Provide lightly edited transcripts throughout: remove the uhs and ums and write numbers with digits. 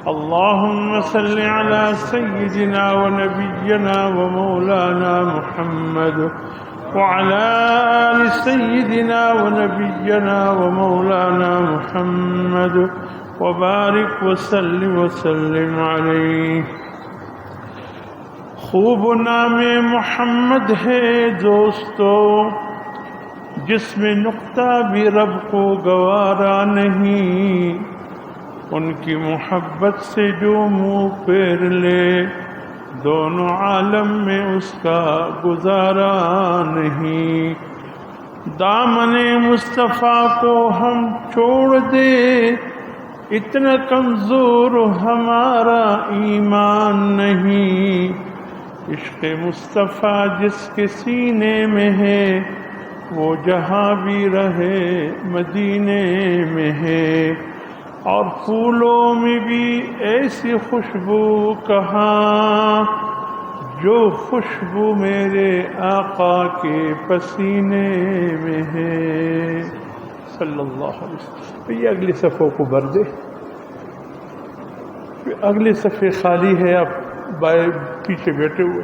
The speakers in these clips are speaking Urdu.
اللهم صل على سيدنا ونبينا ومولانا محمد وعلى آل سيدنا ونبينا ومولانا محمد وبارك وسلم عليه. خوب نام محمد ہے دوستو، جس میں نقطہ بھی رب کو گوارا نہیں، ان کی محبت سے جو منہ پھیر لے دونوں عالم میں اس کا گزارا نہیں. دامن مصطفیٰ کو ہم چھوڑ دے، اتنا کمزور ہمارا ایمان نہیں. عشق مصطفیٰ جس کے سینے میں ہے، وہ جہاں بھی رہے مدینے میں ہے. اور پھولوں میں بھی ایسی خوشبو کہاں، جو خوشبو میرے آقا کے پسینے میں ہے صلی اللہ علیہ وسلم. یہ اگلی صفحوں کو بھر دے. اگلے صفحے خالی ہے، آپ بائیں پیچھے بیٹھے ہوئے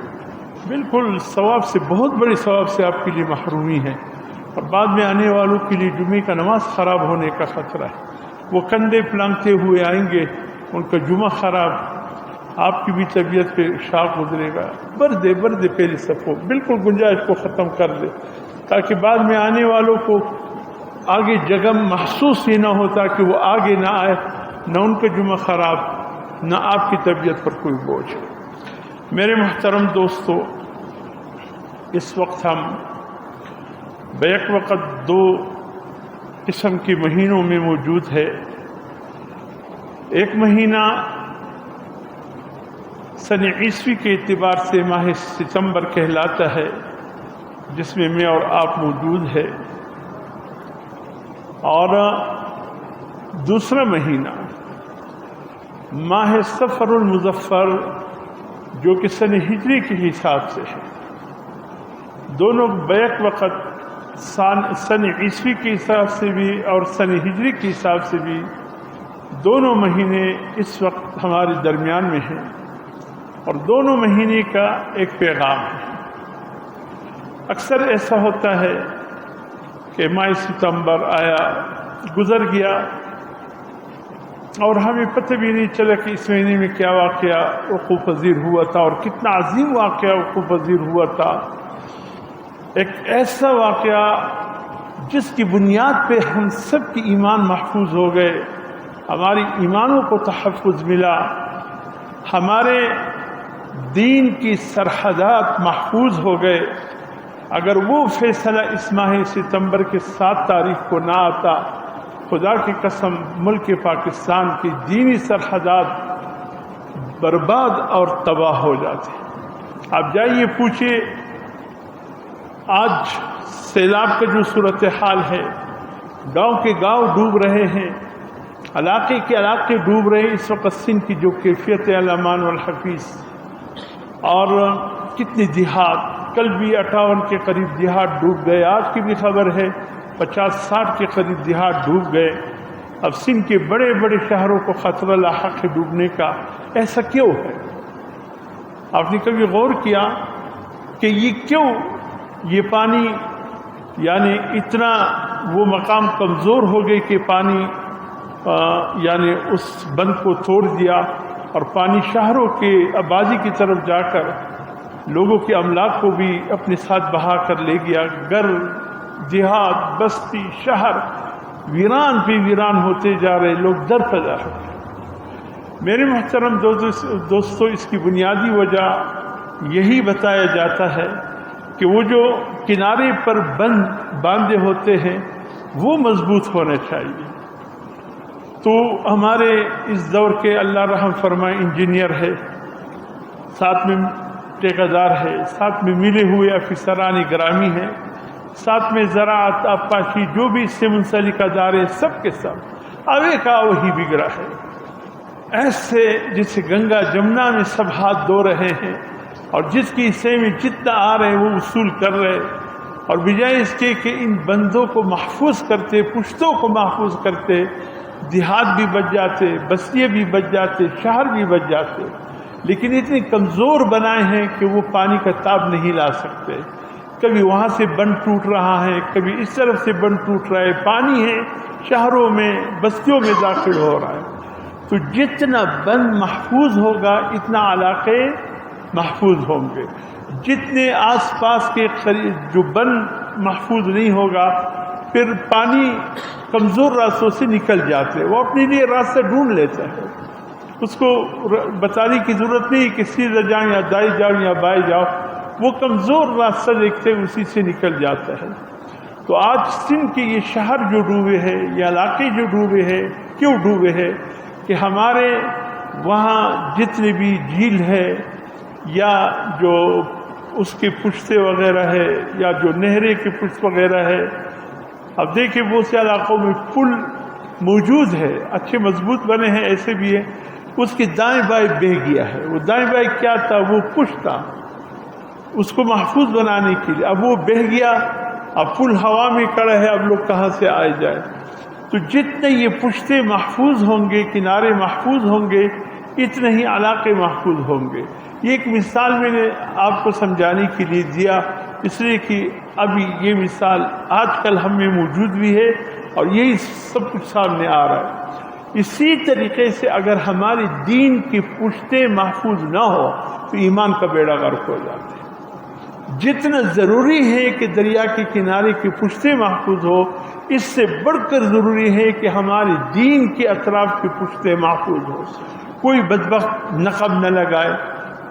بالکل ثواب سے، بہت بڑی ثواب سے آپ کے لیے محرومی ہے، اور بعد میں آنے والوں کے لیے جمعے کا نماز خراب ہونے کا خطرہ ہے. وہ کندھے پلانگتے ہوئے آئیں گے، ان کا جمعہ خراب، آپ کی بھی طبیعت پہ شاق گزرے گا. بر دے پہلی صفوں بالکل گنجائش کو ختم کر دے، تاکہ بعد میں آنے والوں کو آگے جگہ محسوس ہی نہ ہوتا کہ وہ آگے نہ آئے، نہ ان کا جمعہ خراب، نہ آپ کی طبیعت پر کوئی بوجھ. میرے محترم دوستو، اس وقت ہم بیک وقت دو قسم کے مہینوں میں موجود ہے. ایک مہینہ سن عیسوی کے اعتبار سے ماہ ستمبر کہلاتا ہے، جس میں اور آپ موجود ہے، اور دوسرا مہینہ ماہ صفر المظفر جو کہ سن ہجری کے حساب سے ہے. دونوں بیک وقت سن عیسوی کے حساب سے بھی اور سن ہجری کے حساب سے بھی دونوں مہینے اس وقت ہمارے درمیان میں ہیں، اور دونوں مہینے کا ایک پیغام ہے. اکثر ایسا ہوتا ہے کہ ماہ ستمبر آیا گزر گیا اور ہمیں پتہ بھی نہیں چلا کہ اس مہینے میں کیا واقعہ وقوع پذیر ہوا تھا، اور کتنا عظیم واقعہ وقوع پذیر ہوا تھا. ایک ایسا واقعہ جس کی بنیاد پہ ہم سب کی ایمان محفوظ ہو گئے، ہماری ایمانوں کو تحفظ ملا، ہمارے دین کی سرحدات محفوظ ہو گئے. اگر وہ فیصلہ اس ماہ ستمبر کے 7 تاریخ کو نہ آتا، خدا کی قسم ملک پاکستان کی دینی سرحدات برباد اور تباہ ہو جاتے. آپ جائیے پوچھئے، آج سیلاب کا جو صورتحال ہے، گاؤں کے گاؤں ڈوب رہے ہیں، علاقے کے علاقے ڈوب رہے ہیں. اس وقت سندھ کی جو کیفیت ہے الامان والحفیظ، اور کتنی دیہات، کل بھی 58 کے قریب دیہات ڈوب گئے. آج کی بھی خبر ہے 50-60 کے قریب دیہات ڈوب گئے. اب سندھ کے بڑے بڑے شہروں کو خطرہ لاحق ہے ڈوبنے کا. ایسا کیوں ہے؟ آپ نے کبھی غور کیا کہ یہ کیوں، یہ پانی یعنی اتنا وہ مقام کمزور ہو گئے کہ پانی یعنی اس بند کو توڑ دیا، اور پانی شہروں کے آبادی کی طرف جا کر لوگوں کے املاک کو بھی اپنے ساتھ بہا کر لے گیا. گھر، دیہات، بستی، شہر ویران پہ ویران ہوتے جا رہے، لوگ در پیدا ہوتے. میرے محترم دوستو، اس کی بنیادی وجہ یہی بتایا جاتا ہے کہ وہ جو کنارے پر باندھے ہوتے ہیں وہ مضبوط ہونا چاہیے. تو ہمارے اس دور کے اللہ رحم فرمائے انجینئر ہے، ساتھ میں ٹھیکیدار ہے، ساتھ میں ملے ہوئے افسران گرامی ہیں، ساتھ میں زراعت، آبپاشی، جو بھی اس سے منسلک ادارے، سب کے سب اوے کا وہی بگڑا ہے. ایسے جسے گنگا جمنا میں سب ہاتھ دھو رہے ہیں، اور جس کی حصے میں جتنا آ رہے ہیں وہ وصول کر رہے، اور بجائے اس کے کہ ان بندوں کو محفوظ کرتے، پشتوں کو محفوظ کرتے، دیہات بھی بچ جاتے، بستیاں بھی بچ جاتے، شہر بھی بچ جاتے، لیکن اتنے کمزور بنائے ہیں کہ وہ پانی کا تاب نہیں لا سکتے۔ کبھی وہاں سے بند ٹوٹ رہا ہے، کبھی اس طرف سے بند ٹوٹ رہا ہے، پانی ہے شہروں میں بستیوں میں داخل ہو رہا ہے۔ تو جتنا بند محفوظ ہوگا اتنا علاقے محفوظ ہوں گے، جتنے آس پاس کے جو بند محفوظ نہیں ہوگا پھر پانی کمزور راستوں سے نکل جاتے، وہ اپنے لیے راستہ ڈھونڈ لیتا ہے، اس کو بتانے کی ضرورت نہیں کہ سیدھا جاؤ یا دائیں جاؤ یا بائیں جاؤ، وہ کمزور راستہ دیکھتے اسی سے نکل جاتا ہے۔ تو آج سندھ کے یہ شہر جو ڈوبے ہیں، یہ علاقے جو ڈوبے ہیں، کیوں ڈوبے ہیں؟ کہ ہمارے وہاں جتنے بھی جھیل ہے یا جو اس کے پشتے وغیرہ ہے یا جو نہریں کے پشت وغیرہ ہے، اب دیکھیں بہت سے علاقوں میں پل موجود ہے، اچھے مضبوط بنے ہیں، ایسے بھی ہیں، اس کے دائیں بائیں بہہ گیا ہے۔ وہ دائیں بائیں کیا تھا؟ وہ پشت تھا، اس کو محفوظ بنانے کے لیے، اب وہ بہہ گیا، اب پل ہوا میں کھڑا ہے، اب لوگ کہاں سے آئے جائے؟ تو جتنے یہ پشتے محفوظ ہوں گے، کنارے محفوظ ہوں گے، اتنے ہی علاقے محفوظ ہوں گے۔ یہ ایک مثال میں نے آپ کو سمجھانے کے لیے دیا، اس لیے کہ ابھی یہ مثال آج کل ہم میں موجود بھی ہے اور یہی سب کچھ سامنے آ رہا ہے۔ اسی طریقے سے اگر ہمارے دین کی پشتیں محفوظ نہ ہو تو ایمان کا بیڑا غرق ہو جاتا ہے۔ جتنا ضروری ہے کہ دریا کے کنارے کی پشتیں محفوظ ہو، اس سے بڑھ کر ضروری ہے کہ ہمارے دین کے اطراف کی پشتیں محفوظ ہو۔ کوئی بدبخت نقب نہ لگائے،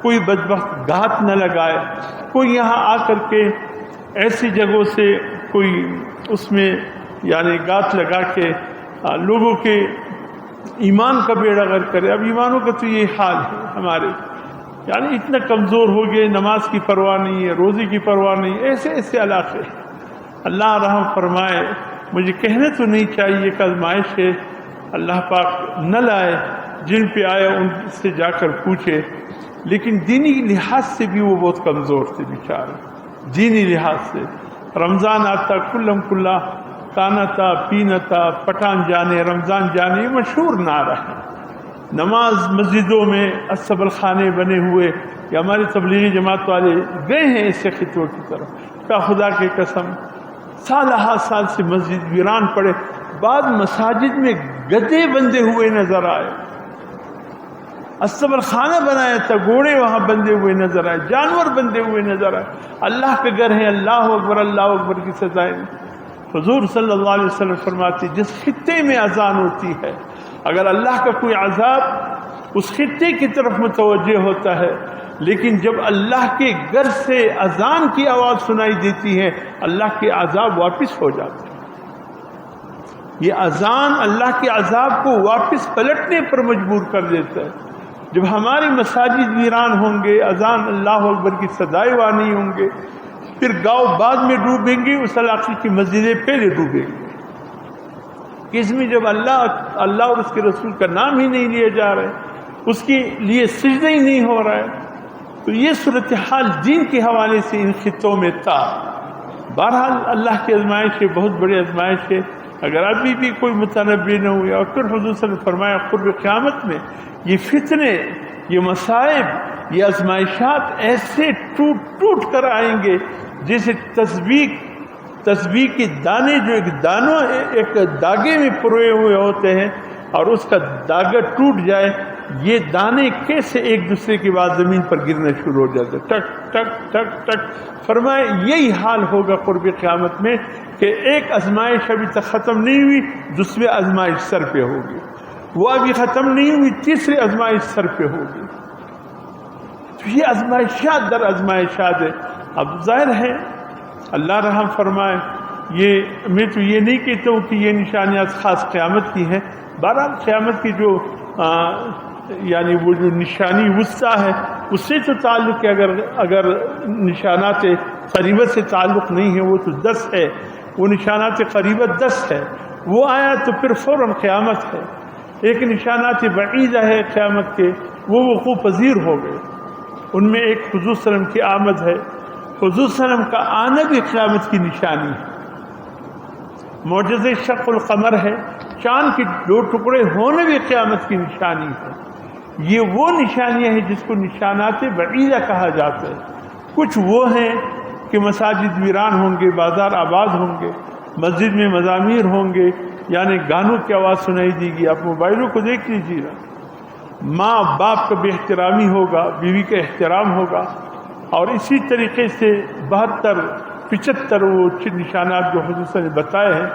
کوئی بدبخت گھات نہ لگائے، کوئی یہاں آ کر کے ایسی جگہوں سے کوئی اس میں یعنی گھات لگا کے لوگوں کے ایمان کا بیڑا غرق کرے۔ اب ایمانوں کا تو یہ حال ہے ہمارے، یعنی اتنا کمزور ہو گئے، نماز کی پرواہ نہیں ہے، روزی کی پرواہ نہیں، ایسے ایسے علاقے۔ اللہ رحم فرمائے، مجھے کہنا تو نہیں چاہیے کہ آزمائش ہے، اللہ پاک نہ لائے، جن پہ آیا ان سے جا کر پوچھے، لیکن دینی لحاظ سے بھی وہ بہت کمزور تھے بیچارے، دینی لحاظ سے۔ رمضان آتا کلم کلا، کانا تھا پینا تھا، پٹھان جانے رمضان جانے، یہ مشہور نعرہ ہے۔ نماز مسجدوں میں اسبل خانے بنے ہوئے، یا ہمارے تبلیغی جماعت والے گئے ہیں ایسے خطوں کی طرف، کیا خدا کی قسم سالہ سال سے مسجد ویران پڑے، بعد مساجد میں گدے بندے ہوئے نظر آئے، اسبل خانہ بنایا تھا، گھوڑے وہاں بندے ہوئے نظر آئے، جانور بندے ہوئے نظر آئے۔ اللہ کے گھر ہے، اللہ اکبر اللہ اکبر کی سزائیں۔ حضور صلی اللہ علیہ وسلم فرماتے جس خطے میں اذان ہوتی ہے، اگر اللہ کا کوئی عذاب اس خطے کی طرف متوجہ ہوتا ہے، لیکن جب اللہ کے گھر سے اذان کی آواز سنائی دیتی ہے، اللہ کے عذاب واپس ہو جاتے ہیں۔ یہ اذان اللہ کے عذاب کو واپس پلٹنے پر مجبور کر دیتا ہے۔ جب ہماری مساجد ویران ہوں گے، اذان اللہ اکبر کی صدائے نہیں ہوں گے، پھر گاؤں بعد میں ڈوبیں گے، اس علاقے کی مسجدیں پہلے ڈوبیں گے، کہ اس میں جب اللہ اور اس کے رسول کا نام ہی نہیں لیا جا رہا ہے، اس کے لیے سجدہ ہی نہیں ہو رہا ہے۔ تو یہ صورتحال دین کے حوالے سے ان خطوں میں تھا۔ بہرحال اللہ کی آزمائش ہے، بہت بڑی آزمائش ہے۔ اگر ابھی بھی کوئی متنبی نہ ہوئے، اور پھر حضور صلی اللہ علیہ وسلم نے فرمایا قرب قیامت میں یہ فتنے، یہ مصائب، یہ آزمائشات ایسے ٹوٹ ٹوٹ کر آئیں گے جیسے تسبیح کے دانے جو ایک داغے میں پروئے ہوئے ہوتے ہیں، اور اس کا داغا ٹوٹ جائے، یہ دانے کیسے ایک دوسرے کے بعد زمین پر گرنا شروع ہو جاتے، ٹک ٹک ٹک ٹک۔ فرمائے یہی حال ہوگا قرب قیامت میں، کہ ایک آزمائش ابھی تک ختم نہیں ہوئی، دوسری آزمائش سر پہ ہوگی، وہ ابھی ختم نہیں ہوئی، تیسری آزمائش سر پہ ہوگی۔ تو یہ آزمائشات در آزمائشات ہے۔ اب ظاہر ہے اللہ رحم فرمائے، میں تو یہ نہیں کہتا ہوں کہ یہ نشانیات خاص قیامت کی ہیں، بہرحال قیامت کی جو یعنی وہ جو نشانی وسطیٰ ہے اس سے تو تعلق ہے، اگر نشانات قریبت سے تعلق نہیں ہے وہ تو 10 ہے، وہ نشانات قریبت 10 ہے، وہ آیا تو پھر فوراً قیامت ہے۔ ایک نشانات بعیدہ ہے قیامت کے، وہ وقوع پذیر ہو گئے، ان میں ایک حضور صلی اللہ علیہ وسلم کی آمد ہے۔ حضور صلی اللہ علیہ وسلم کا آنا بھی قیامت کی نشانی ہے۔ معجزہ شق القمر ہے، چاند کے 2 ٹکڑے ہونے بھی قیامت کی نشانی ہے۔ یہ وہ نشانیاں ہیں جس کو نشانات بعیدہ کہا جاتا ہے۔ کچھ وہ ہیں کہ مساجد ویران ہوں گے، بازار آباد ہوں گے، مسجد میں مزامیر ہوں گے، یعنی گانوں کی آواز سنائی دے گی۔ آپ موبائلوں کو دیکھ لیجیے گا، ماں باپ کا بے احترامی ہوگا، بیوی کا احترام ہوگا، اور اسی طریقے سے 75 وہ نشانات جو حضور صلی اللہ علیہ وسلم نے بتائے ہیں،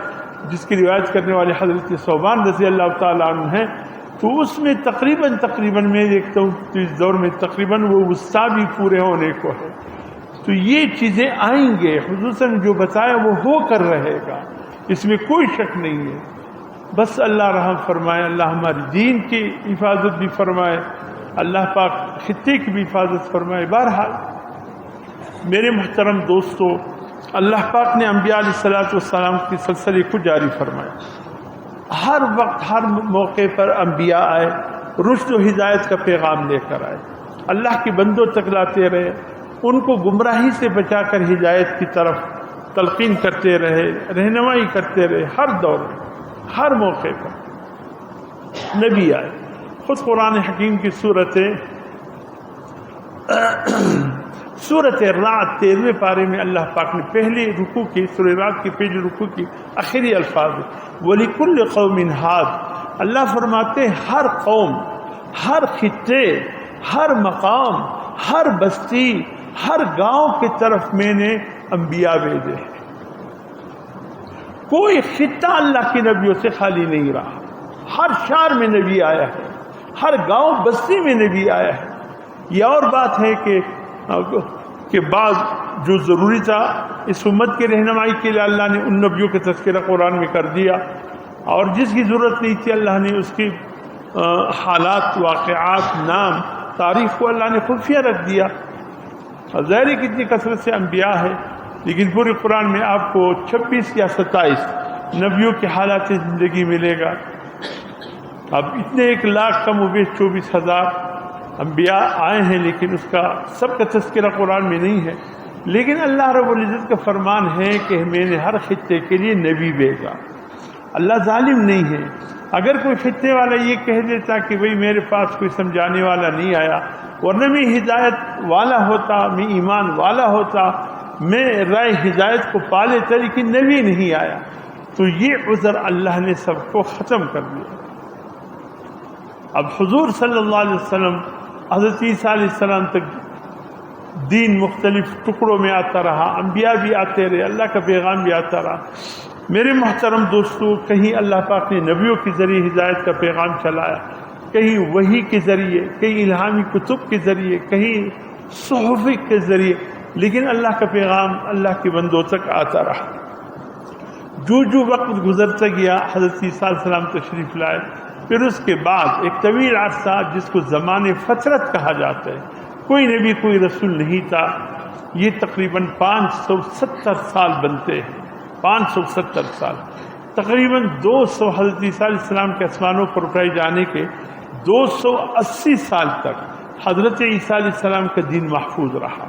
جس کی روایت کرنے والے حضرت ثوبان رضی اللہ تعالیٰ عنہ ہیں، تو اس میں تقریباً میں دیکھتا ہوں تو اس دور میں تقریباً وہ وسطیٰ بھی پورے ہونے کو ہے۔ تو یہ چیزیں آئیں گے، حضور صلی اللہ علیہ وسلم جو بتایا وہ ہو کر رہے گا، اس میں کوئی شک نہیں ہے۔ بس اللہ رحم فرمائے، اللہ ہماری دین کی حفاظت بھی فرمائے، اللہ پاک خطے کی بھی حفاظت فرمائے۔ بہرحال میرے محترم دوستو، اللہ پاک نے انبیاء علیہ الصلوۃ والسلام کے سلسلے کو جاری فرمایا۔ ہر وقت ہر موقع پر انبیاء آئے، رشد و ہدایت کا پیغام لے کر آئے، اللہ کے بندوں تک لاتے رہے، ان کو گمراہی سے بچا کر ہدایت کی طرف تلقین کرتے رہے، رہنمائی کرتے رہے۔ ہر دور میں ہر موقع پر نبی آئے۔ خود قرآن حکیم کی سورۃ الرعد 13ویں پارے میں اللہ پاک نے پہلے رکوع کی، سورۃ الرعد کی پہلی رکوع کی آخری الفاظ وَلِكُلِّ قَوْمٍ هَادٍ، اللہ فرماتے ہیں ہر قوم، ہر خطے، ہر مقام، ہر بستی، ہر گاؤں کی طرف میں نے انبیاء بھیجے ہیں۔ کوئی خطہ اللہ کے نبیوں سے خالی نہیں رہا، ہر شہر میں نبی آیا ہے، ہر گاؤں بستی میں نبی آیا ہے۔ یہ اور بات ہے کہ بعض جو ضروری تھا اس امت کی رہنمائی کے لیے اللہ نے ان نبیوں کا تذکرہ قرآن میں کر دیا، اور جس کی ضرورت نہیں تھی اللہ نے اس کی حالات، واقعات، نام، تاریخ کو اللہ نے خفیہ رکھ دیا۔ ظاہر ہے کہ اتنی کثرت سے انبیاء ہے، لیکن پورے قرآن میں آپ کو 26 یا 27 نبیوں کے حالات زندگی ملے گا۔ اب اتنے 1 لاکھ کم و بیش 24,000 انبیاء آئے ہیں، لیکن اس کا سب کا تذکرہ قرآن میں نہیں ہے۔ لیکن اللہ رب العزت کا فرمان ہے کہ میں نے ہر خطے کے لیے نبی بھیجا۔ اللہ ظالم نہیں ہے۔ اگر کوئی خطے والا یہ کہہ دیتا کہ بھئی میرے پاس کوئی سمجھانے والا نہیں آیا، ورنہ میں ہدایت والا ہوتا، میں ایمان والا ہوتا، میں رائے ہدایت کو پا لیتا، لیکن نبی نہیں آیا، تو یہ عذر اللہ نے سب کو ختم کر دیا۔ اب حضور صلی اللہ علیہ وسلم، حضرت عیسیٰ علیہ السلام تک دین مختلف ٹکڑوں میں آتا رہا، انبیاء بھی آتے رہے، اللہ کا پیغام بھی آتا رہا۔ میرے محترم دوستو، کہیں اللہ پاک نے نبیوں کے ذریعے ہدایت کا پیغام چلایا، کہیں وحی کے ذریعے، کہیں الہامی کتب کے ذریعے، کہیں صحف کے ذریعے، لیکن اللہ کا پیغام اللہ کے بندوں تک آتا رہا۔ جو وقت گزرتا گیا، حضرت عیسیٰ علیہ السلام تشریف لائے، پھر اس کے بعد ایک طویل عرصہ جس کو زمان فترت کہا جاتا ہے، کوئی نبی کوئی رسول نہیں تھا۔ یہ تقریباً 570 سال بنتے ہیں، 570 سال، تقریباً 200 حضرت عیسیٰ علیہ السلام کے آسمانوں پر اٹھائے جانے کے 280 سال تک حضرت عیسیٰ علیہ السلام کا دین محفوظ رہا۔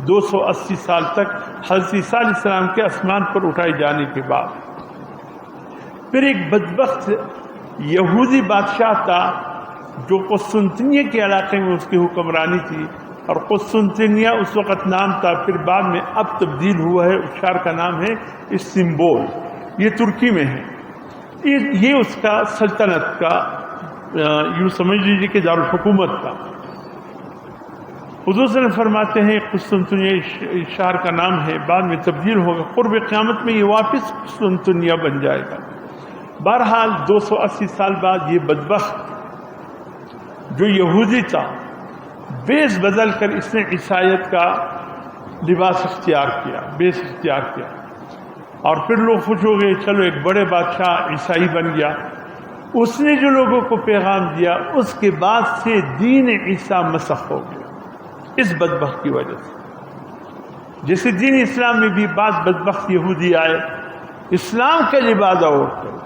280 سال تک حضرت عیسیٰ علیہ السلام کے آسمان پر اٹھائے جانے کے بعد پھر ایک بدبخت یہودی بادشاہ تھا جو قسطنطنیہ کے علاقے میں اس کی حکمرانی تھی، اور قسطنطنیہ اس وقت نام تھا، پھر بعد میں اب تبدیل ہوا ہے، اس شہر کا نام ہے استنبول، یہ ترکی میں ہے۔ یہ اس کا سلطنت کا یوں سمجھ لیجیے کہ دارالحکومت تھا۔ حضور صلی اللہ علیہ وسلم فرماتے ہیں قسطنطنیہ شہر کا نام ہے، بعد میں تبدیل ہوگا، قرب قیامت میں یہ واپس قسطنطنیہ بن جائے گا۔ بہرحال 280 سال بعد یہ بدبخت جو یہودی تھا، بیس بدل کر اس نے عیسائیت کا لباس اختیار کیا، بیس اختیار کیا، اور پھر لوگ خوش ہو گئے، چلو ایک بڑے بادشاہ عیسائی بن گیا۔ اس نے جو لوگوں کو پیغام دیا، اس کے بعد سے دین عیسیٰ مسخ ہو گیا، اس بدبخت کی وجہ سے۔ جیسے دین اسلام میں بھی بعض بدبخت یہودی آئے، اسلام کا لبادہ اوڑھ کر،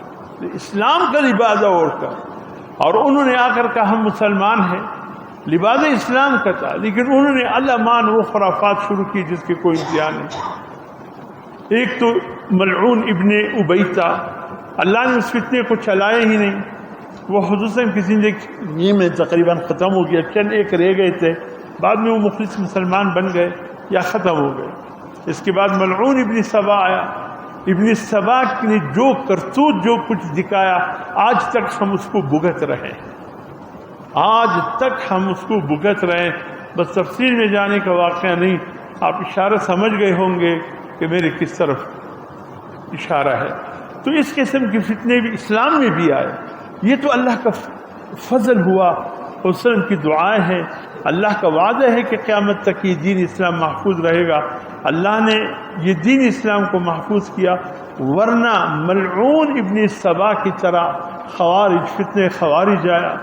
اسلام کا لبادہ اوڑھ کر، اور انہوں نے آ کر کہا ہم مسلمان ہیں، لبادہ اسلام کا تھا، لیکن انہوں نے اللہ مان وہ خرافات شروع کی جس کے کوئی انتہا نہیں۔ ایک تو ملعون ابن ابی تھا، اللہ نے اس فتنے کو چلایا ہی نہیں. وہ حضور صلی اللہ علیہ وسلم کی زندگی میں تقریباً ختم ہو گیا. چند ایک رہ گئے تھے, بعد میں وہ مخلص مسلمان بن گئے یا ختم ہو گئے. اس کے بعد ملعون ابن سبا آیا. ابن سبا نے جو کرتوت جو کچھ دکھایا آج تک ہم اس کو بھگت رہے, آج تک ہم اس کو بھگت رہے. بس تفصیل میں جانے کا واقعہ نہیں, آپ اشارہ سمجھ گئے ہوں گے کہ میرے کس طرف اشارہ ہے. تو اس قسم کے فتنے بھی اسلام میں بھی آئے. یہ تو اللہ کا فضل ہوا, وسلم کی دعائیں ہیں. اللہ کا وعدہ ہے کہ قیامت تک یہ دین اسلام محفوظ رہے گا. اللہ نے یہ دین اسلام کو محفوظ کیا, ورنہ ملعون ابن سبا کی طرح خوارج, فتنے خوارج آیا,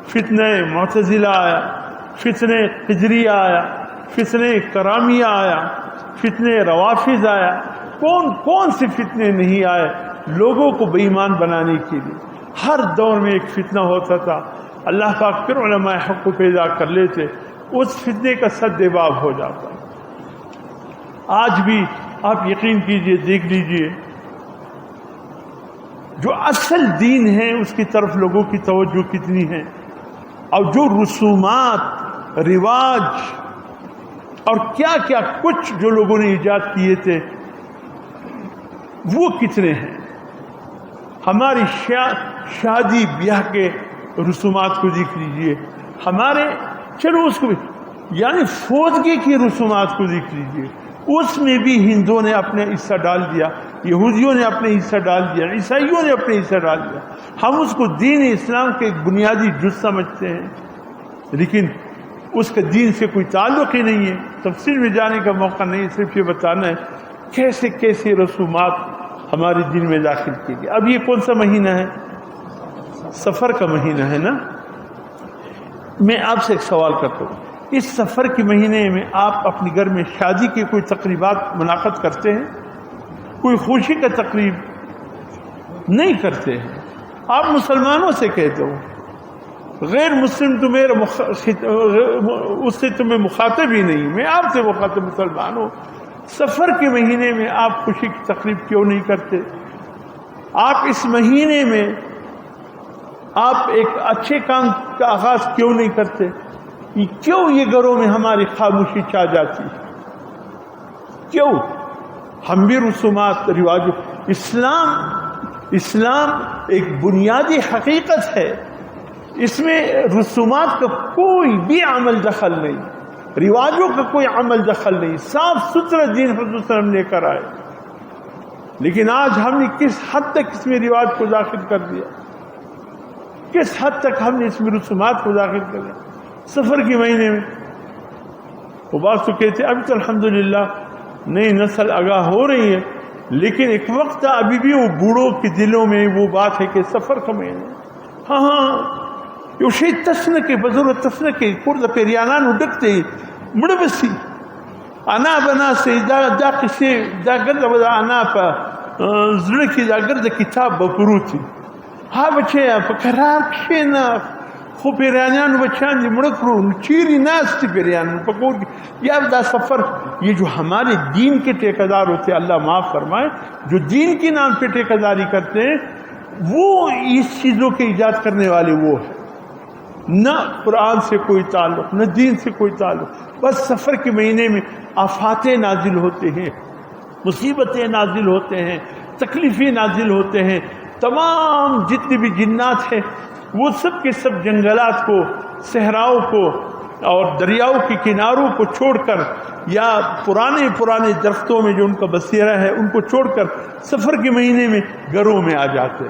فتنے معتزلہ آیا, فتنے قدریہ آیا, فتنے کرامیہ آیا, فتنے روافض آیا. کون کون سے فتنے نہیں آئے لوگوں کو بے ایمان بنانے کے لیے. ہر دور میں ایک فتنہ ہوتا تھا. اللہ پاک پھر علماء حق کو پیدا کر لیتے, اس فتنے کا سد باب ہو جاتا. آج بھی آپ یقین کیجئے, دیکھ لیجئے, جو اصل دین ہے اس کی طرف لوگوں کی توجہ کتنی ہے, اور جو رسومات, رواج اور کیا کیا کچھ جو لوگوں نے ایجاد کیے تھے وہ کتنے ہیں. ہماری شادی بیاہ کے رسومات کو دیکھ لیجئے, ہمارے چلو اس کو یعنی فوتگی کی رسومات کو دیکھ لیجئے, اس میں بھی ہندوؤں نے اپنے حصہ ڈال دیا, یہودیوں نے اپنے حصہ ڈال دیا, عیسائیوں نے اپنے حصہ ڈال دیا. ہم اس کو دین اسلام کے بنیادی جز سمجھتے ہیں, لیکن اس کا دین سے کوئی تعلق ہی نہیں ہے. تفصیل میں جانے کا موقع نہیں, صرف یہ بتانا ہے کیسے کیسے رسومات ہمارے دین میں داخل کی گئی. اب یہ کون سا مہینہ ہے؟ سفر کا مہینہ ہے نا. میں آپ سے ایک سوال کرتا ہوں, اس سفر کے مہینے میں آپ اپنے گھر میں شادی کی کوئی تقریبات منعقد کرتے ہیں؟ کوئی خوشی کا تقریب نہیں کرتے ہیں. آپ مسلمانوں سے کہتے ہو, غیر مسلم تو میرا اس سے تمہیں مخاطب ہی نہیں, میں آپ سے مخاطب مسلمان ہوں. سفر کے مہینے میں آپ خوشی کی تقریب کیوں نہیں کرتے؟ آپ اس مہینے میں آپ ایک اچھے کام کا آغاز کیوں نہیں کرتے؟ کیوں یہ گھروں میں ہماری خاموشی چھا جاتی؟ کیوں؟ ہم بھی رسومات رواج, اسلام ایک بنیادی حقیقت ہے, اس میں رسومات کا کوئی بھی عمل دخل نہیں, رواجوں کا کوئی عمل دخل نہیں, صاف ستھرا دین حضور صلی اللہ علیہ وسلم لے کر آئے. لیکن آج ہم نے کس حد تک اس میں رواج کو داخل کر دیا, کس حد تک ہم نے اس میں رسومات کو داخل کر دیا. سفر کے مہینے میں وہ بات تو کہتے ابھی تو الحمدللہ نئی نسل آگاہ ہو رہی ہے, لیکن ایک وقت تھا ابھی بھی وہ بوڑھوں کے دلوں میں وہ بات ہے کہ سفر کا مہینہ, ہاں یوشی تسنکے بزرگ تسنکے کورد پیریانان اڈکتے مڑبسی انا بنا سے دا قصے دا گرد بدا انا پا زلکی دا گرد کتاب بپروتی ہاں بچے پکرار کشینا خو پیریانان بچان دی مڑکرو چیری ناستی پیریانان پکور کی. یا دا سفر, یہ جو ہمارے دین کے ٹیکدار ہوتے ہیں, اللہ معاف فرمائے, جو دین کے نام پہ ٹیکداری کرتے ہیں وہ اس چیزوں کے ایجاد کرنے والے وہ ہیں. نہ قرآن سے کوئی تعلق, نہ دین سے کوئی تعلق. بس سفر کے مہینے میں آفات نازل ہوتے ہیں, مصیبتیں نازل ہوتے ہیں, تکلیفیں نازل ہوتے ہیں. تمام جتنے بھی جنات ہیں وہ سب کے سب جنگلات کو, صحراؤں کو اور دریاؤں کے کناروں کو چھوڑ کر, یا پرانے درختوں میں جو ان کا بسیرہ ہے ان کو چھوڑ کر سفر کے مہینے میں گھروں میں آ جاتے.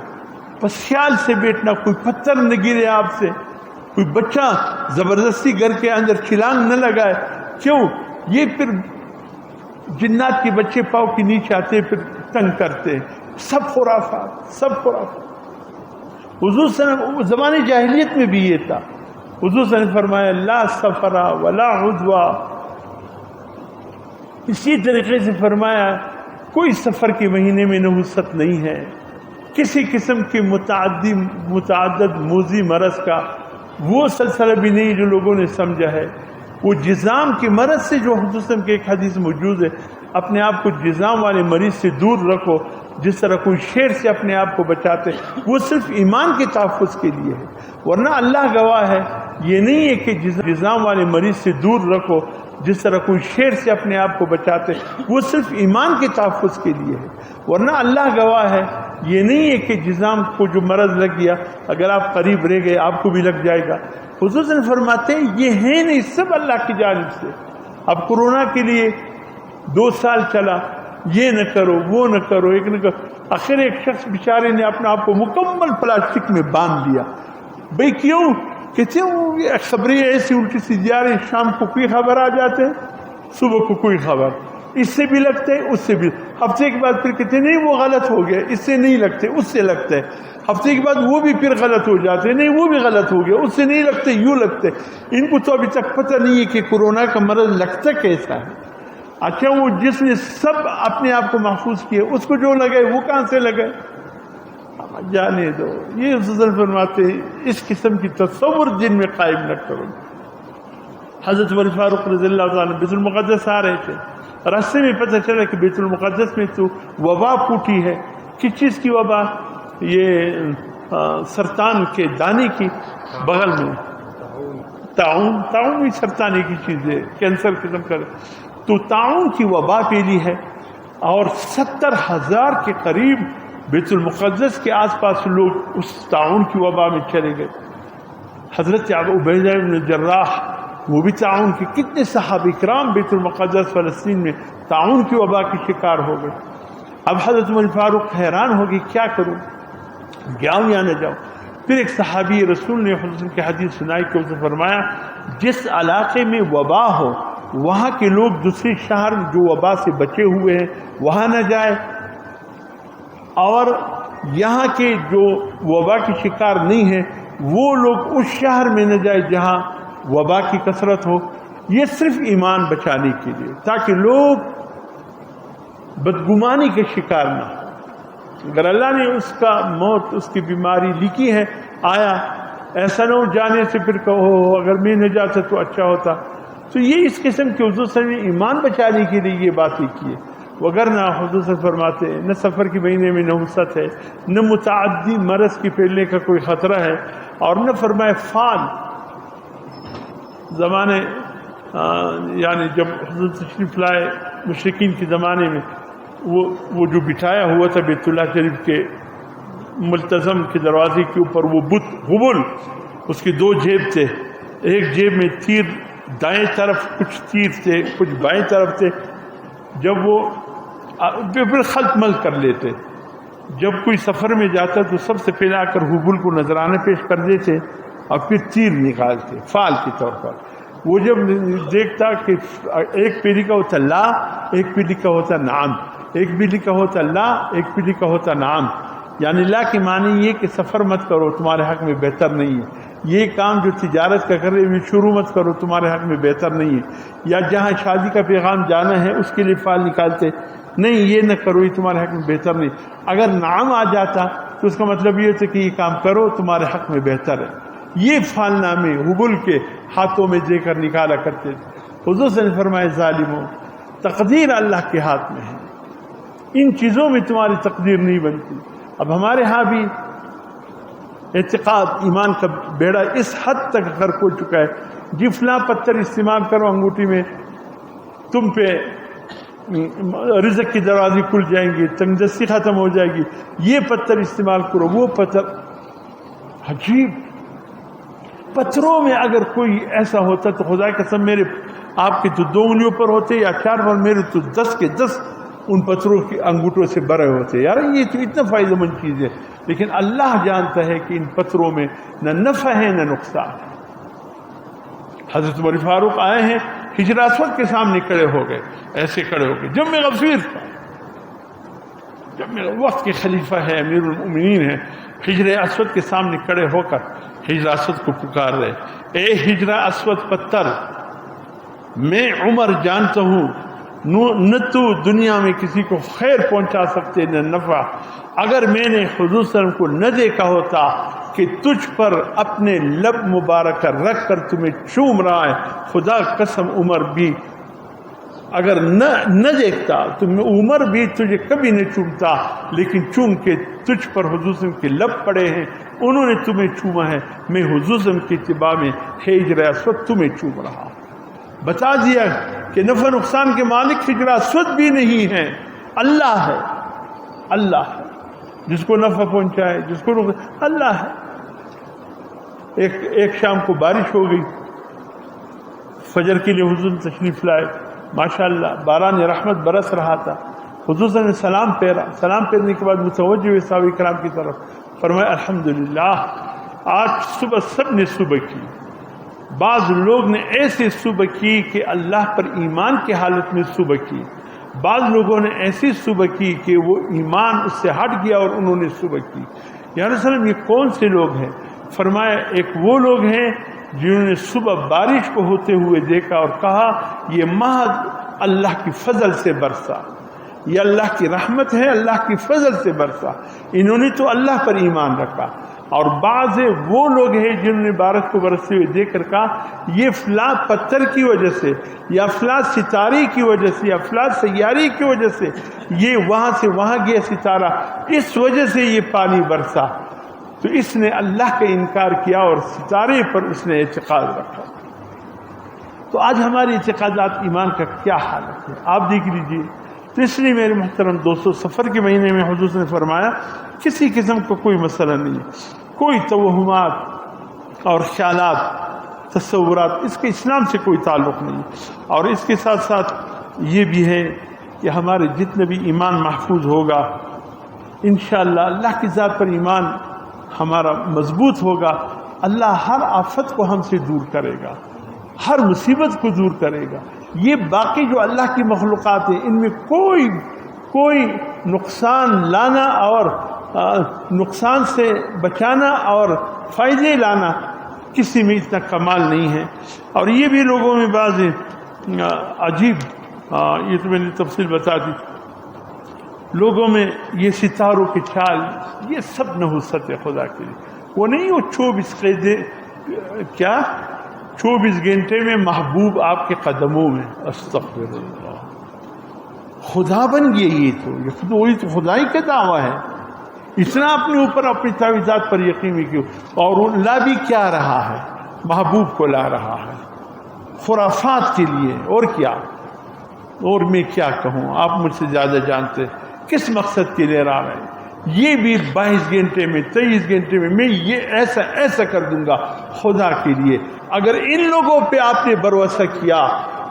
بس خیال سے بیٹھنا, کوئی پتھر نہ گرے آپ سے, کوئی بچہ زبردستی گھر کے اندر چھلانگ نہ لگائے. کیوں؟ یہ پھر جنات کے بچے پاؤں کے نیچے آتے پھر تنگ کرتے. سب خرافات. حضور صلی اللہ علیہ وسلم زمانے جاہلیت میں بھی یہ تھا. حضور صلی اللہ علیہ وسلم نے فرمایا لا سفر ولا عدوہ. اسی طریقے سے فرمایا کوئی سفر کے مہینے میں نحوست نہیں ہے, کسی قسم کے متعدد موذی مرض کا وہ سلسلہ بھی نہیں جو لوگوں نے سمجھا ہے. وہ جزام کی مرض سے جو حضور کے ایک حدیث موجود ہے، اپنے آپ کو جزام والے مریض سے دور رکھو، جس طرح کوئی شیر سے اپنے آپ کو بچاتے، وہ صرف ایمان کے تحفظ کے لیے ہے، ورنہ اللہ گواہ ہے یہ نہیں ہے کہ جزام والے مریض سے دور رکھو جس طرح کوئی شیر سے اپنے آپ کو بچاتے، وہ صرف ایمان کے تحفظ کے لیے ہے، ورنہ اللہ گواہ ہے یہ نہیں ہے کہ جزام کو جو مرض لگ گیا اگر آپ قریب رہ گئے آپ کو بھی لگ جائے گا۔ حضور صلی اللہ علیہ وسلم فرماتے ہیں یہ ہے نہیں، سب اللہ کی جانب سے۔ اب کورونا کے لیے 2 سال چلا، یہ نہ کرو وہ نہ کرو ایک نہ کرو، آخر ایک شخص بیچارے نے اپنے آپ کو مکمل پلاسٹک میں باندھ لیا۔ بھئی کیوں؟ کہتے ہیں وہ خبریں ایسی الٹی سیدھی آ رہی، شام کو کوئی خبر آ جاتے ہیں، صبح کو کوئی خبر، اس سے بھی لگتے ہیں اس سے بھی، ہفتے کے بعد پھر کہتے ہیں نہیں وہ غلط ہو گیا، اس سے نہیں لگتے اس سے لگتے ہیں، ہفتے کے بعد وہ بھی پھر غلط ہو جاتے ہیں، نہیں وہ بھی غلط ہو گیا اس سے نہیں لگتے یوں لگتے۔ ان کو تو ابھی تک پتہ نہیں ہے کہ کورونا کا مرض لگتا کیسا ہے۔ اچھا وہ جس نے سب اپنے آپ کو محفوظ کیا اس کو جو لگے وہ کہاں سے لگے؟ جانے دو۔ یہ حضرت فرماتے ہیں اس قسم کی تصور جن میں قائم نہ کرو۔ حضرت عمر فاروق رضی اللہ تعالیٰ بیت المقدس آ رہے تھے، راستے میں پتہ چلا کہ بیت المقدس میں تو وبا پھوٹی ہے۔ کس چیز کی وبا؟ یہ سرطان کے دانے کی، بغل میں تعاون بھی سرطان کی چیز ہے، کینسر قسم کا، تو تعاون کی وبا پھیلی ہے اور 70,000 کے قریب بیت المقدس کے آس پاس لوگ اس تعاون کی وبا میں چلے گئے۔ حضرت عبیدہ بن جراح وہ بھی تعاون کے، کتنے صحابہ کرام بیت المقدس فلسطین میں تعاون کی وبا کے شکار ہو گئے۔ اب حضرت عمر فاروق حیران ہو گئی کیا کروں، جاؤں یا نہ جاؤں؟ پھر ایک صحابی رسول نے حضور کی حدیث سنائی کہ اسے فرمایا جس علاقے میں وبا ہو وہاں کے لوگ دوسرے شہر جو وبا سے بچے ہوئے ہیں وہاں نہ جائے، اور یہاں کے جو وبا کی شکار نہیں ہے وہ لوگ اس شہر میں نہ جائے جہاں وبا کی کثرت ہو۔ یہ صرف ایمان بچانے کے لیے، تاکہ لوگ بدگمانی کے شکار نہ ہو۔ اگر اللہ نے اس کا موت، اس کی بیماری لکھی ہے، آیا، ایسا نہ ہو جانے سے پھر کہو اگر میں نہ جاتا تو اچھا ہوتا۔ تو یہ اس قسم کے حضور صلی اللہ علیہ وسلم نے ایمان بچانے کے لیے یہ باتیں کی ہے، وگرنہ حضور صلی اللہ علیہ وسلم فرماتے ہیں نہ سفر کے مہینے میں نحوست ہے، نہ متعدی مرض کے پھیلنے کا کوئی خطرہ ہے، اور نہ فرمائے فال زمانے یعنی جب حضور تشریف لائے مشرکین کے زمانے میں وہ جو بٹھایا ہوا تھا بیت اللہ شریف کے ملتزم کے دروازے کے اوپر وہ بت غبل، اس کی 2 جیب تھے، ایک جیب میں تیر دائیں طرف کچھ تیر تھے کچھ بائیں طرف تھے، جب وہ پھر خلط مل کر لیتے، جب کوئی سفر میں جاتا تو سب سے پہلے آ کر حبل کو نذرانہ پیش کر دیتے اور پھر تیر نکالتے فال کے طور پر۔ وہ جب دیکھتا کہ ایک پہ لکھا ہوتا لا، ایک پہ لکھا ہوتا نعم، ایک بھی لکھا ہوتا لا، ایک بھی لکھا ہوتا نعم، یعنی لا کے معنی یہ کہ سفر مت کرو تمہارے حق میں بہتر نہیں ہے، یہ کام جو تجارت کا کر رہے شروع مت کرو تمہارے حق میں بہتر نہیں ہے، یا جہاں شادی کا پیغام جانا ہے اس کے لیے فال نکالتے نہیں یہ نہ کرو یہ تمہارے حق میں بہتر نہیں۔ اگر نعم آ جاتا تو اس کا مطلب یہ ہوتا کہ یہ کام کرو تمہارے حق میں بہتر ہے۔ یہ فال نامے حبل کے ہاتھوں میں دے کر نکالا کرتے تھے۔ حضور صلی اللہ علیہ وسلم فرمائے ظالموں، تقدیر اللہ کے ہاتھ میں ہے، ان چیزوں میں تمہاری تقدیر نہیں بنتی۔ اب ہمارے ہاں بھی اعتقاد ایمان کا بیڑا اس حد تک غرق ہو چکا ہے، جی فلاں پتھر استعمال کرو انگوٹھی میں تم پہ رزق کے دروازے کھل جائیں گے، تنگدستی ختم ہو جائے گی، یہ پتھر استعمال کرو وہ پتھر۔ عجیب، پتھروں میں اگر کوئی ایسا ہوتا تو خدا کی قسم میرے آپ کے تو 2 انگلیوں پر ہوتے یا 4 پر، میرے تو 10 کے 10 ان پتھروں کی انگوٹھوں سے بھرے ہوتے۔ یار یہ تو اتنا فائدہ مند چیز ہے، لیکن اللہ جانتا ہے کہ ان پتھروں میں نہ نفع ہے نہ نقصان ہے۔ حضرت عمر فاروق آئے ہیں، حجر اسود کے سامنے کھڑے ہو گئے، ایسے کھڑے ہو گئے، جب میں غفیر تھا، جب میرا وقت کے خلیفہ ہے امیر المؤمنین ہے، حجر اسود کے سامنے کھڑے ہو کر حجر اسود کو پکار رہے، اے حجر اسود پتھر، میں عمر جانتا ہوں نہ تو دنیا میں کسی کو خیر پہنچا سکتے نہ نفع، اگر میں نے حضور صلی اللہ علیہ وسلم کو نہ دیکھا ہوتا کہ تجھ پر اپنے لب مبارک رکھ کر تمہیں چوم رہا ہے. خدا قسم عمر بھی اگر نہ دیکھتا تو عمر بھی تجھے کبھی نہیں چومتا، لیکن چوم کے تجھ پر حضور صلی اللہ علیہ وسلم کے لب پڑے ہیں، انہوں نے تمہیں چوما ہے. میں حضور صلی اللہ علیہ وسلم کی اتباع میں حجر اسود تمہیں چوم رہا. بتا دیا کہ نفع نقصان کے مالک حجر اسود بھی نہیں ہے، اللہ ہے. اللہ ہے جس کو نفع پہنچائے، جس کو اللہ ہے. ایک شام کو بارش ہو گئی، فجر کے لیے حضور تشریف لائے. ماشاءاللہ باران رحمت برس رہا تھا. حضور صلی اللہ علیہ وسلم نے سلام پھیرا. سلام پھیرنے کے بعد متوجہ ہوئے صحابہ کرام کی طرف، فرمایا الحمدللہ آج صبح سب نے صبح کی. بعض لوگ نے ایسے صبح کی کہ اللہ پر ایمان کی حالت میں صبح کی، بعض لوگوں نے ایسی صبح کی کہ وہ ایمان اس سے ہٹ گیا اور انہوں نے صبح کی. یا رسول اللہ یہ کون سے لوگ ہیں؟ فرمایا ایک وہ لوگ ہیں جنہوں نے صبح بارش کو ہوتے ہوئے دیکھا اور کہا یہ محض اللہ کی فضل سے برسا، یہ اللہ کی رحمت ہے، اللہ کی فضل سے برسا. انہوں نے تو اللہ پر ایمان رکھا. اور بعض وہ لوگ ہیں جنہوں نے بارش کو برستے ہوئے دیکھ کر کہا یہ فلاں پتھر کی وجہ سے یا فلاں ستارے کی وجہ سے یا فلاں سیارے کی وجہ سے یہ وہاں سے وہاں گیا ستارہ، اس وجہ سے یہ پانی برسا. تو اس نے اللہ کا انکار کیا اور ستارے پر اس نے اعتقاد رکھا. تو آج ہمارے اعتقادات ایمان کا کیا حالت ہے آپ دیکھ لیجئے. تو اس لیے میرے محترم دوستو، سفر کے مہینے میں حضور نے فرمایا کسی قسم کا کوئی مسئلہ نہیں، کوئی توہمات اور خیالات تصورات، اس کے اسلام سے کوئی تعلق نہیں. اور اس کے ساتھ ساتھ یہ بھی ہے کہ ہمارے جتنے بھی ایمان محفوظ ہوگا انشاءاللہ اللہ کی ذات پر ایمان ہمارا مضبوط ہوگا، اللہ ہر آفت کو ہم سے دور کرے گا، ہر مصیبت کو دور کرے گا. یہ باقی جو اللہ کی مخلوقات ہیں ان میں کوئی نقصان لانا اور نقصان سے بچانا اور فائدے لانا کسی میں اتنا کمال نہیں ہے. اور یہ بھی لوگوں میں بعض عجیب، یہ تو میں نے تفصیل بتا دی، لوگوں میں یہ ستاروں کے چال یہ سب نحوست ہے خدا کے لیے. وہ نہیں وہ 24 گھنٹے میں محبوب آپ کے قدموں میں. استغفر اللہ، خدا بن گیا. یہ تو خدائی کا دعویٰ ہے. اتنا اپنے اوپر اپنی تعویذات پر یقین بھی کیوں. اور لا بھی کیا رہا ہے، محبوب کو لا رہا ہے خرافات کے لیے. اور کیا، اور میں کیا کہوں، آپ مجھ سے زیادہ جانتے کس مقصد کے لیے رہا ہے. یہ بھی 22 گھنٹے میں 23 گھنٹے میں یہ ایسا کر دوں گا خدا کے لیے. اگر ان لوگوں پہ آپ نے بھروسہ کیا،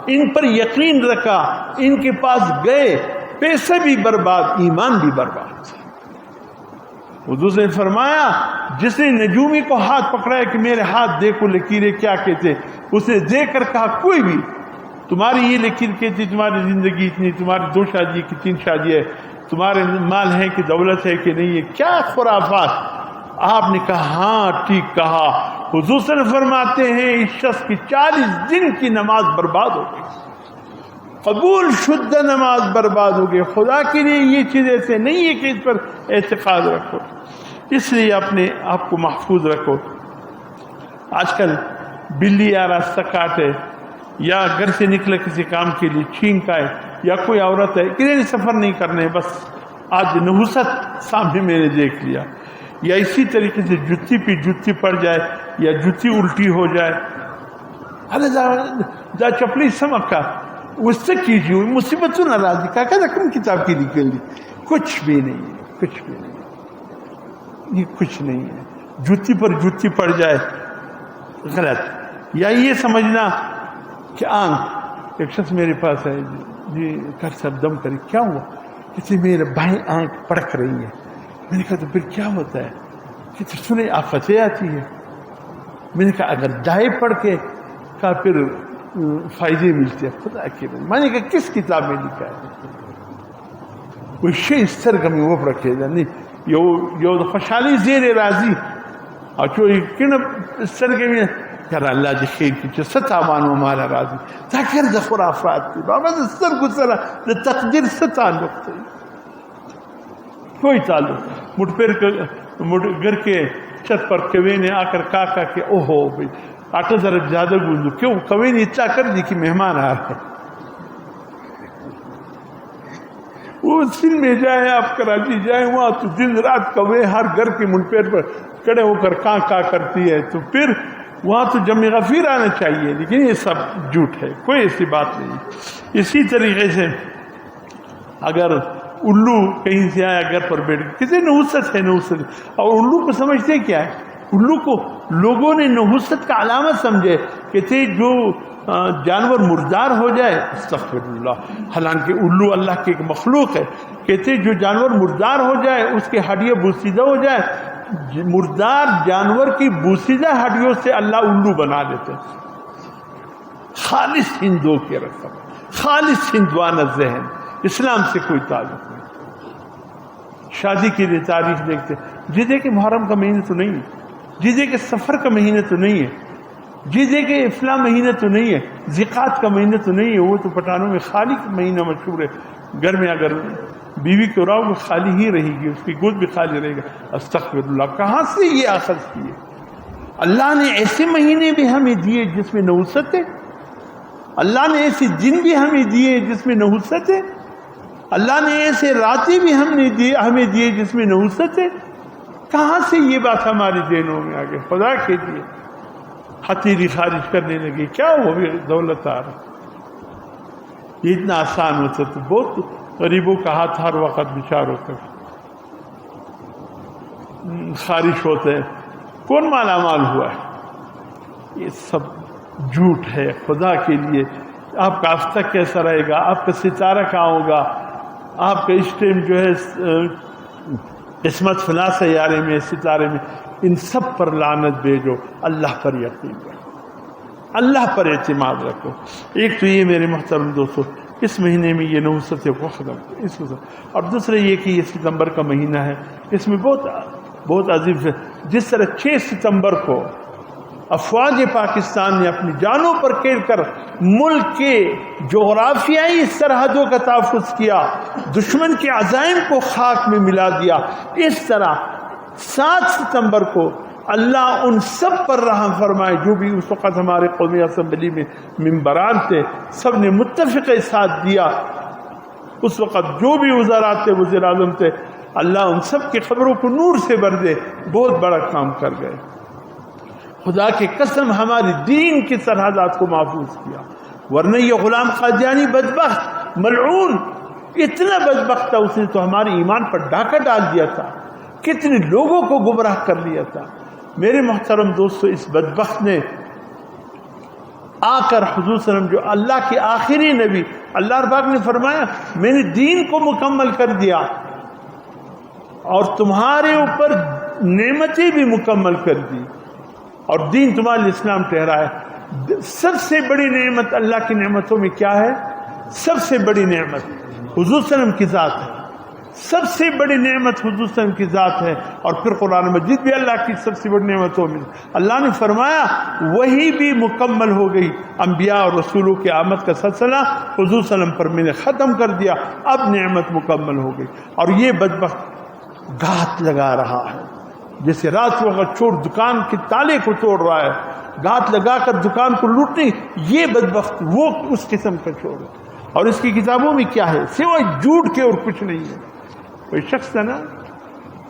ان پر یقین رکھا، ان کے پاس گئے، پیسے بھی برباد، ایمان بھی برباد. حضور نے فرمایا جس نے نجومی کو ہاتھ پکڑا کہ میرے ہاتھ دیکھو لکیریں کیا کہتے، اس نے دیکھ کر کہا کوئی بھی تمہاری یہ لکیر کہتی تمہاری زندگی اتنی، تمہاری 2 شادی کی 3 شادی ہے، تمہارے مال ہے کہ دولت ہے کہ نہیں ہے، کیا خرافات. آپ نے کہا ہاں ٹھیک کہا. حضور صلی اللہ علیہ وسلم فرماتے ہیں اس شخص کی 40 دن کی نماز برباد ہو گئی، قبول شدہ نماز برباد ہو گئی. خدا کے لیے یہ چیز ایسے نہیں ہے کہ اس پر اعتقاد رکھو. اس لیے اپنے آپ کو محفوظ رکھو. آج کل بلی یا راستہ کاٹے یا گھر سے نکلے کسی کام کے لیے چھینک آئے یا کوئی عورت ہے کسی نے سفر نہیں کرنے، بس آج نحوست سامنے میں نے دیکھ لیا. یا اسی طریقے سے جتی پہ جتی پڑ جائے یا جتی الٹی ہو جائے، جا چپلی سمک کا اس سے کیجیے مصیبت نہ راضی کا کم کتاب کی نکل دی. کچھ بھی نہیں ہے، کچھ بھی نہیں، یہ کچھ نہیں ہے. جتی پر جتی پڑ جائے غلط. یا یہ سمجھنا کہ آنکھ، ایک شخص میرے پاس ہے جی کر سب دم کرے، کیا ہوا؟ کہتے میرے بائیں آنکھ پڑک رہی ہے. میں نے کہا تو پھر کیا ہوتا ہے؟ کہتے سنیں آفتیں آتی ہے. میں نے کہا اگر دائیں پڑھ کے کہا پھر فائدے ملتے ہیں. خدا کے بھائی میں نے کہا کس کتاب میں لکھا ہے؟ کوئی شے سرگمی وہ رکھے گا نہیں یو خوشحالی زیر راضی اور جو کن سرگمی یار اللہ دی خیر کی ستابانو مالا راضی تاکر دا خرافات کی بابا دا سر کو سر دا تقدیر سے تعلق تھی، کوئی تعلق. مٹ پیر گھر کے چھت پر کوے نے آ کر کہا کہ اوہو بھائی آٹا ذرا زیادہ گوندھ دو. کیوں؟ کوے نے اطلاع کر دی کہ مہمان آ رہے ہیں. وہ سندھ میں جائیں آپ، کراچی جائیں، وہاں تو دن رات کوے ہر گھر کے منپیر پر کھڑے ہو کر کاں کرتی ہے. تو پھر وہاں تو جمع غفیر آنا چاہیے، لیکن یہ سب جھوٹ ہے، کوئی ایسی بات نہیں. اسی طریقے سے اگر الو کہیں سے آیا گھر پر بیٹھ کے، کسی نحوست ہے، نحوست. اور الو کو سمجھتے کیا ہے؟ الو کو لوگوں نے نحوست کا علامت سمجھے. کہتے جو جانور مردار ہو جائے، استغفر اللہ، حالانکہ الو اللہ کی ایک مخلوق ہے. کہتے جو جانور مردار ہو جائے، اس کی ہڈیاں بوسیدہ ہو جائے، مردار جانور کی بوسیدہ ہڈیوں سے اللہ الو بنا دیتے. خالص ہندو کی رسم، خالص ہندوانہ ذہن، اسلام سے کوئی تعلق نہیں. شادی کی لیے تاریخ دیکھتے، جیسے کہ محرم کا مہینہ تو نہیں ہے، جیسے کہ سفر کا مہینہ تو نہیں ہے، جیسے کہ افلا مہینہ تو نہیں ہے، ذقات کا مہینہ تو نہیں ہے. وہ تو پٹھانوں میں خالی کا مہینہ مشہور ہے. گھر میں اگر بیوی کو راؤ وہ خالی ہی رہے گی، اس کی گود بھی خالی رہے گا. استغفر اللہ، کہاں سے یہ اخذ کیے؟ اللہ نے ایسے مہینے بھی ہمیں دیے جس میں نحوست ہے. اللہ نے ایسے دن بھی ہمیں دیے جس میں نحوست ہے. اللہ نے ایسے راتیں بھی ہمیں دیے جس میں نحوست ہے. کہاں سے یہ بات ہمارے ذہنوں میں آ گئی؟ خدا کے لیے ہتھیلی خارج کرنے لگے. کیا وہ بھی دولت آ رہا؟ یہ اتنا آسان ہوتا تو بہت غریبوں کا ہاتھ ہر وقت بیچاروں کا خارج ہوتا ہے. کون مالا مال ہوا ہے؟ یہ سب جھوٹ ہے. خدا کے لیے آپ کا ہفتہ کیسا رہے گا؟ آپ کا ستارہ کہاں ہوگا؟ آپ کا اس ٹائم جو ہے قسمت فلاں سیارے میں، ستارے میں، ان سب پر لعنت بھیجو. اللہ پر یقین رکھو، اللہ پر اعتماد رکھو. ایک تو یہ میرے محترم دوستو، اس مہینے میں یہ نحوستیں کو ختم کرو. اور دوسرا یہ کہ یہ ستمبر کا مہینہ ہے، اس میں بہت عظیم ہے. جس طرح 6 ستمبر کو افواج پاکستان نے اپنی جانوں پر کھیل کر ملک کے جغرافیائی سرحدوں کا تحفظ کیا، دشمن کے عزائم کو خاک میں ملا دیا، اس طرح 7 ستمبر کو اللہ ان سب پر رحم فرمائے جو بھی اس وقت ہمارے قومی اسمبلی میں ممبران تھے. سب نے متفق ساتھ دیا. اس وقت جو بھی وزرات تھے، وزیر اعظم تھے، اللہ ان سب کی خبروں کو نور سے بھر دے. بہت بڑا کام کر گئے. خدا کی قسم ہمارے دین کی سرحدات کو محفوظ کیا. ورنہ یہ غلام قادیانی بدبخت ملعون اتنا بدبخت تھا، اس نے تو ہمارے ایمان پر ڈاکہ ڈال دیا تھا، کتنے لوگوں کو گمراہ کر لیا تھا. میرے محترم دوستو، اس بدبخت نے آ کر حضور صلی اللہ علیہ وسلم جو اللہ کے آخری نبی، اللہ پاک نے فرمایا میں نے دین کو مکمل کر دیا اور تمہارے اوپر نعمتیں بھی مکمل کر دی اور دین تمہارے لیے اسلام ٹھہرایا. سب سے بڑی نعمت اللہ کی نعمتوں میں کیا ہے؟ سب سے بڑی نعمت حضور صلی اللہ علیہ وسلم کی ذات ہے. سب سے بڑی نعمت حضور صلی اللہ علیہ وسلم کی ذات ہے. اور پھر قرآن مجید بھی اللہ کی سب سے بڑی نعمتوں میں اللہ نے فرمایا وہی بھی مکمل ہو گئی. انبیاء اور رسولوں کی آمد کا سلسلہ حضور صلی اللہ علیہ وسلم پر میں نے ختم کر دیا. اب نعمت مکمل ہو گئی. اور یہ بدبخت گھات لگا رہا ہے، جیسے رات وقت چور دکان کے تالے کو توڑ رہا ہے، گھات لگا کر دکان کو لوٹنے. یہ بدبخت وہ اس قسم کا چور ہے. اور اس کی کتابوں میں کیا ہے؟ سوائے جھوٹ کے اور کچھ نہیں ہے. کوئی شخص تھا نا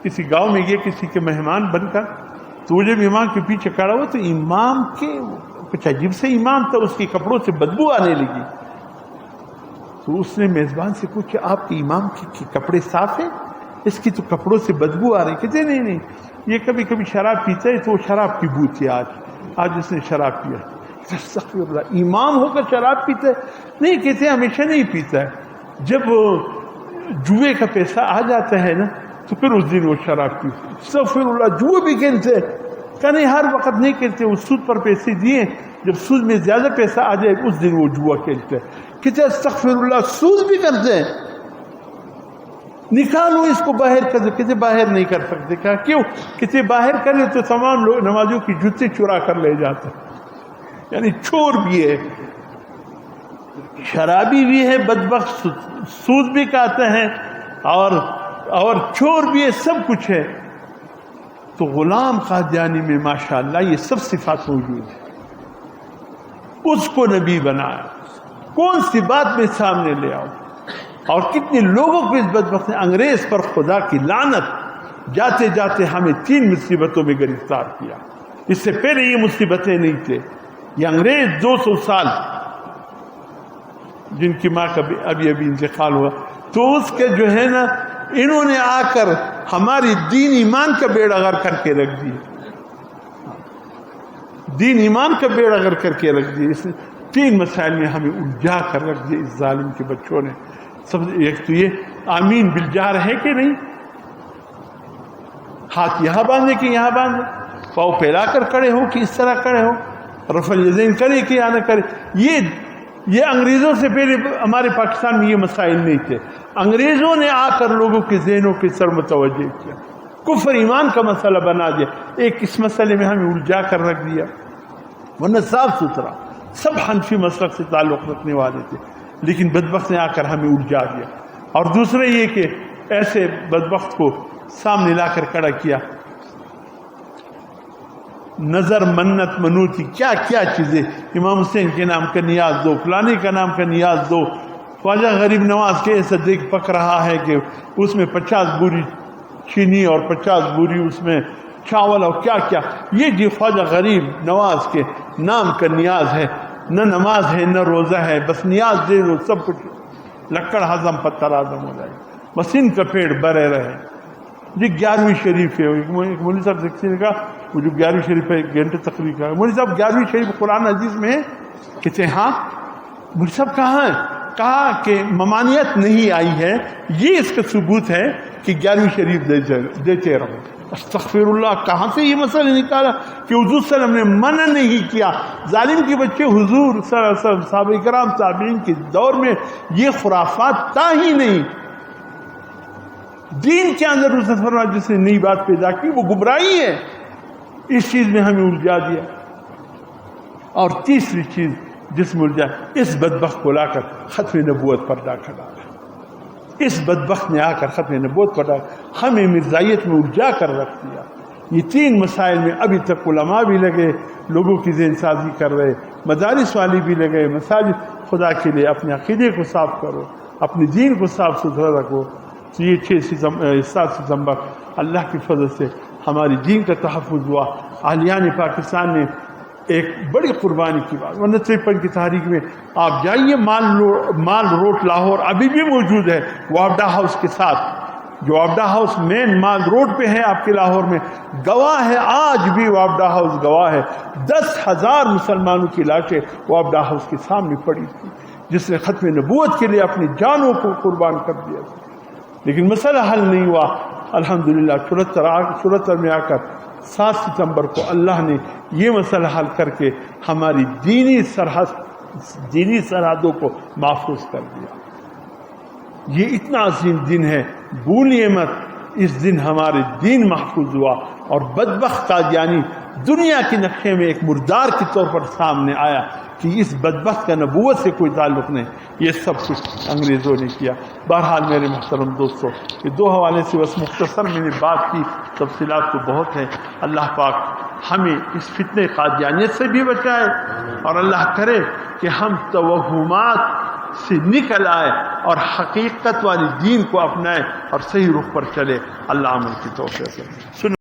کسی گاؤں میں، یہ کسی کے مہمان بن کر، تو وہ جب امام کے پیچھے کھڑا ہوا تو امام کے کچھ عجیب سے امام تھا، اس کے کپڑوں سے بدبو آنے لگی. تو اس نے میزبان سے پوچھا آپ کے امام کے کپڑے صاف ہیں؟ اس کی تو کپڑوں سے بدبو آ رہی. کہتے نہیں، یہ کبھی کبھی شراب پیتا ہے تو وہ شراب کی بو تھی. آج اس نے شراب پیا. استغفر اللہ، امام ہو کر شراب پیتا ہے؟ نہیں، کہتے ہمیشہ نہیں پیتا ہے، جب جوئے کا پیسہ آ جاتا ہے نا تو پھر اس دن وہ شراب پیتا ہے. استغفر اللہ، جوئے بھی کھیلتے ہیں؟ کہ نہیں، ہر وقت نہیں کھیلتے، وہ سود پر پیسے دیے، جب سود میں زیادہ پیسہ آ جائے اس دن وہ جوا کھیلتے ہیں. کہتے استغفر اللہ، سود بھی کرتے ہیں؟ نکالو اس کو باہر کر دو. کہتے باہر نہیں کر سکتے. کہا کیوں؟ کہتے باہر کرے تو تمام لوگ نمازوں کی جوتے چرا کر لے جاتے. یعنی چور بھی ہے، شرابی بھی ہے، بدبخت سود بھی کھاتے ہیں اور چور بھی ہے، سب کچھ ہے. تو غلام قادیانی میں ماشاءاللہ یہ سب صفات موجود ہیں. اس کو نبی بنایا. کون سی بات میں سامنے لے آؤ. اور کتنے لوگوں کو اس بدبخت نے انگریز پر خدا کی لعنت جاتے جاتے ہمیں 3 مصیبتوں میں گرفتار کیا. اس سے پہلے یہ مصیبتیں نہیں تھے. یہ انگریز 200 سال جن کی ماں کا ابھی انتقال ہوا، تو اس کے جو ہے نا انہوں نے آ کر ہماری دین ایمان کا بیڑا غرق کر کے رکھ دیا. دین ایمان کا بیڑا غرق کر کے رکھ دیا. اس 3 مسائل میں ہمیں الجھا کر رکھ دیا اس ظالم کے بچوں نے. سب ایک تو یہ آمین بالجار ہے کہ نہیں، ہاتھ یہاں باندھے کہ یہاں باندھے، پاؤں پھیلا کر کھڑے ہو کہ اس طرح کھڑے ہو، رفع الیدین کرے کہ یا نہ کرے. یہ انگریزوں سے پہلے ہمارے پاکستان میں یہ مسائل نہیں تھے. انگریزوں نے آ کر لوگوں کے ذہنوں کے سر متوجہ کیا، کفر ایمان کا مسئلہ بنا دیا. ایک اس مسئلے میں ہمیں الجھا کر رکھ دیا. ورنہ صاف ستھرا سب حنفی مسلک سے تعلق رکھنے والے تھے، لیکن بدبخت نے آ کر ہمیں الجھا دیا. اور دوسرے یہ کہ ایسے بدبخت کو سامنے لا کر کھڑا کیا. نظر منت منوتی کیا کیا چیزیں، امام حسین کے نام کا نیاز دو، فلانے کا نام کا نیاز دو. خواجہ غریب نواز کے ایسا دیکھ پک رہا ہے کہ اس میں 50 بوری چینی اور 50 بوری اس میں چاول اور کیا کیا. یہ جی خواجہ غریب نواز کے نام کا نیاز ہے. نہ نماز ہے نہ روزہ ہے، بس نیاز دے دو سب کچھ لکڑ ہضم پتھر ہضم ہو جائے، بس ان کا پیڑ بھرے رہے. جی 11ویں شریف ہے. ایک مولوی صاحب نے کہا وہ جو 11ویں شریف ہے 1 گھنٹے تقریر کا. مولوی صاحب 11ویں شریف قرآن عزیز میں ہے؟ کہتے ہیں ہاں. مولوی صاحب کہاں ہے؟ کہا کہ ممانعت نہیں آئی ہے، یہ اس کا ثبوت ہے کہ 11ویں شریف دیتے رہو. استغفر اللہ، کہاں سے یہ مسئلہ نکالا کہ حضور صلی اللہ علیہ وسلم نے منع نہیں کیا. ظالم کے بچے حضور صلی اللہ علیہ وسلم صحابہ کرام تابعین کے دور میں یہ خرافات تھا ہی نہیں. دین کے اندر جس نے نئی بات پیدا کی وہ گمراہی ہے. اس چیز میں ہمیں الجھا دیا. اور تیسری چیز جس میں الجھا، اس بدبخت کو لا کر ختم نبوت پر ڈاکہ ڈالا. اس بدبخت نے آ کر ختم نبوت پر ڈالا، ہمیں مرزائیت میں الجھا کر رکھ دیا. یہ 3 مسائل میں ابھی تک علماء بھی لگے لوگوں کی ذہن سازی کر رہے، مدارس والی بھی لگے. مساجد خدا کے لیے اپنے عقیدے کو صاف کرو، اپنے دین کو صاف ستھرا رکھو. تو یہ 7 ستمبر اللہ کی فضل سے ہماری دین کا تحفظ ہوا. اہلیان پاکستان نے ایک بڑی قربانی کی بات. 53 کی تاریخ میں آپ جائیے مال روڈ لاہور ابھی بھی موجود ہے وابڈا ہاؤس کے ساتھ. جو وابڈا ہاؤس مین مال روڈ پہ ہے آپ کے لاہور میں، گواہ ہے آج بھی وابڈا ہاؤس گواہ ہے. 10,000 مسلمانوں کی لاشیں وابڈا ہاؤس کے سامنے پڑی تھی، جس نے ختم نبوت کے لیے اپنی جانوں کو قربان کر دیا تھا. لیکن مسئلہ حل نہیں ہوا. الحمدللہ 74 میں آ کر 7 ستمبر کو اللہ نے یہ مسئلہ حل کر کے ہماری دینی سرحدوں کو محفوظ کر دیا. یہ اتنا عظیم دن ہے، بھولیے مت. اس دن ہمارے دین محفوظ ہوا اور بدبخت قادیانی دنیا کے نقشے میں ایک مردار کے طور پر سامنے آیا کہ اس بدبخت کا نبوت سے کوئی تعلق نہیں. یہ سب کچھ انگریزوں نے کیا. بہرحال میرے محترم دوستو، یہ 2 حوالے سے بس مختصر میں نے بات کی، تفصیلات تو بہت ہیں. اللہ پاک ہمیں اس فتنہ قادیانیت سے بھی بچائے اور اللہ کرے کہ ہم توہمات سے نکل آئے اور حقیقت والی دین کو اپنائے اور صحیح رخ پر چلے. اللہ عمل کی توفیق.